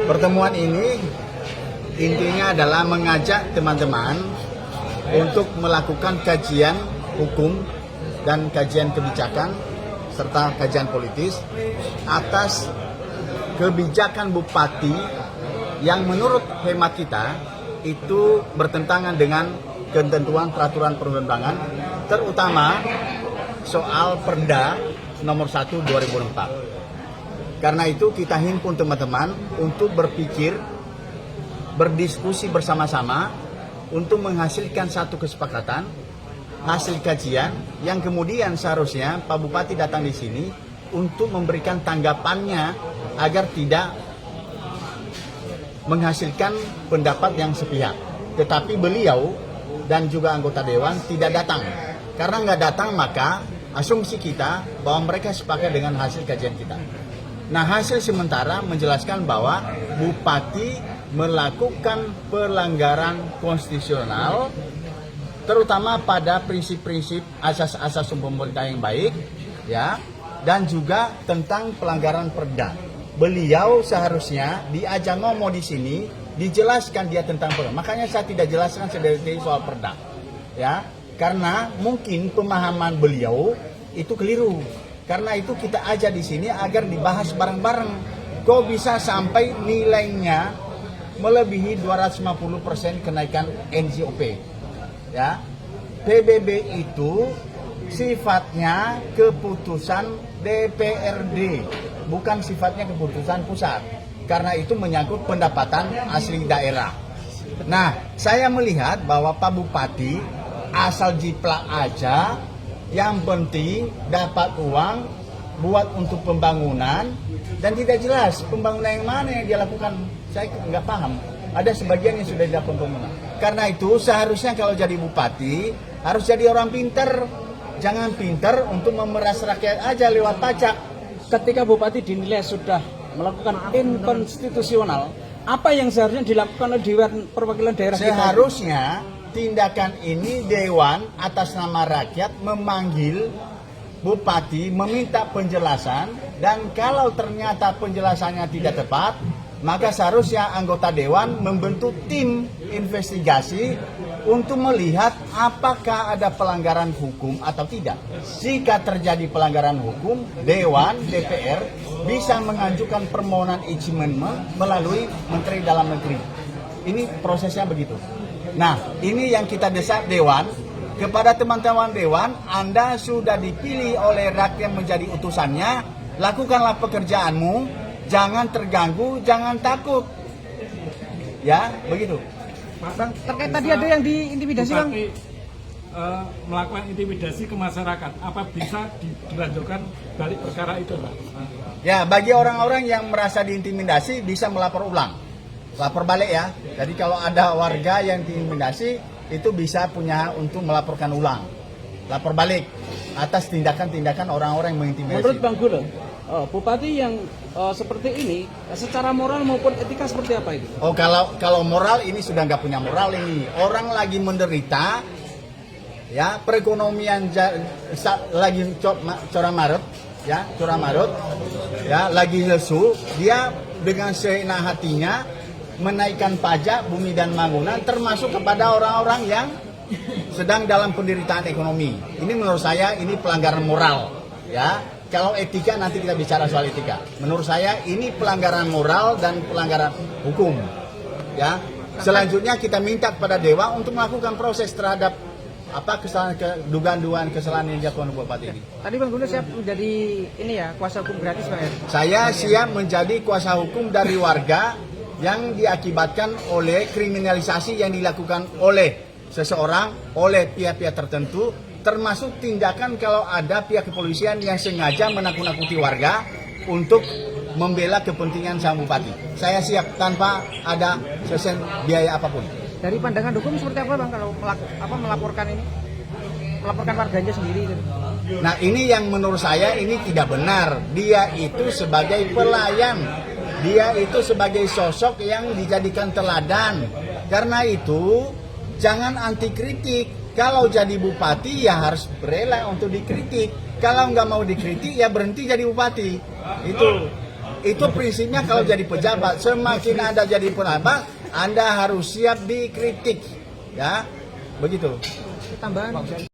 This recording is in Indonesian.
Pertemuan ini intinya adalah mengajak teman-teman untuk melakukan kajian hukum dan kajian kebijakan serta kajian politis atas kebijakan bupati yang menurut hemat kita itu bertentangan dengan ketentuan peraturan perundang-undangan, terutama soal Perda nomor 1 2004. Karena itu kita himpun teman-teman untuk berpikir, berdiskusi bersama-sama untuk menghasilkan satu kesepakatan, hasil kajian yang kemudian seharusnya Pak Bupati datang di sini untuk memberikan tanggapannya agar tidak menghasilkan pendapat yang sepihak. Tetapi beliau dan juga anggota dewan tidak datang. Karena nggak datang maka asumsi kita bahwa mereka sepakat dengan hasil kajian kita. Nah, hasil sementara menjelaskan bahwa Bupati melakukan pelanggaran konstitusional terutama pada prinsip-prinsip asas-asas pemerintah yang baik, ya, dan juga tentang pelanggaran Perda. Beliau seharusnya diajak ngomong di sini, dijelaskan dia tentang Perda. Makanya saya tidak jelaskan sedetail soal Perda, ya, karena mungkin pemahaman beliau itu keliru. Karena itu kita ajak di sini agar dibahas bareng-bareng. Kok bisa sampai nilainya melebihi 250% kenaikan NJOP? Ya, PBB itu sifatnya keputusan DPRD, bukan sifatnya keputusan pusat. Karena itu menyangkut pendapatan asli daerah. Nah, saya melihat bahwa Pak Bupati asal jiplak aja, yang penting dapat uang buat untuk pembangunan dan tidak jelas pembangunan yang mana yang dia lakukan. Saya nggak paham. Ada sebagian yang sudah dilakukan pembangunan. Karena itu seharusnya kalau jadi bupati harus jadi orang pinter. Jangan pinter untuk memeras rakyat aja lewat pajak. Ketika bupati dinilai sudah melakukan inkonstitusional, apa yang seharusnya dilakukan oleh Dewan Perwakilan Daerah? Seharusnya tindakan ini Dewan atas nama rakyat memanggil Bupati, meminta penjelasan, dan kalau ternyata penjelasannya tidak tepat, maka seharusnya anggota Dewan membentuk tim investigasi untuk melihat apakah ada pelanggaran hukum atau tidak. Jika terjadi pelanggaran hukum, Dewan, DPR bisa mengajukan permohonan impeachment melalui Menteri Dalam Negeri. Ini prosesnya begitu. Nah, ini yang kita desak Dewan, kepada teman-teman Dewan, Anda sudah dipilih oleh rakyat menjadi utusannya, lakukanlah pekerjaanmu, jangan terganggu, jangan takut. Ya, begitu. Bang, terkait tadi ada yang diintimidasi, Bang. Melakukan intimidasi ke masyarakat, apa bisa dilanjutkan balik perkara itu, Pak? Ya, bagi orang-orang yang merasa diintimidasi bisa melapor ulang. Lapor balik ya. Jadi kalau ada warga yang diintimidasi itu bisa punya untuk melaporkan ulang. Lapor balik atas tindakan-tindakan orang-orang yang mengintimidasi. Menurut Bang Gula, bupati yang seperti ini secara moral maupun etika seperti apa itu? Oh, kalau moral ini sudah nggak punya moral ini. Orang lagi menderita, ya, perekonomian lagi corak-marut, ya, corak-marut, ya, lagi lesu, dia dengan seenak hatinya menaikkan pajak bumi dan bangunan termasuk kepada orang-orang yang sedang dalam penderitaan ekonomi. Ini menurut saya ini pelanggaran moral, ya. Kalau etika nanti kita bicara soal etika. Menurut saya ini pelanggaran moral dan pelanggaran hukum, ya. Selanjutnya kita minta kepada Dewan untuk melakukan proses terhadap kesalahan, dugaan-dugaan kesalahan yang dilakukan Bupati ini. Tadi Bang Gula siap menjadi ini ya, kuasa hukum gratis, Bang. Saya siap menjadi kuasa hukum dari warga yang diakibatkan oleh kriminalisasi yang dilakukan oleh seseorang, oleh pihak-pihak tertentu, termasuk tindakan kalau ada pihak kepolisian yang sengaja menakut-nakuti warga untuk membela kepentingan sang bupati. Saya siap tanpa ada sesen biaya apapun. Dari pandangan hukum seperti apa, Bang, kalau melaporkan ini? Melaporkan warganya sendiri gitu. Nah, ini yang menurut saya ini tidak benar. Dia itu sebagai pelayan. Dia itu sebagai sosok yang dijadikan teladan. Karena itu jangan anti kritik. Kalau jadi bupati ya harus rela untuk dikritik. Kalau nggak mau dikritik ya berhenti jadi bupati. Itu. Itu prinsipnya kalau jadi pejabat, semakin Anda jadi pejabat, Anda harus siap dikritik. Ya, begitu. Tambahan.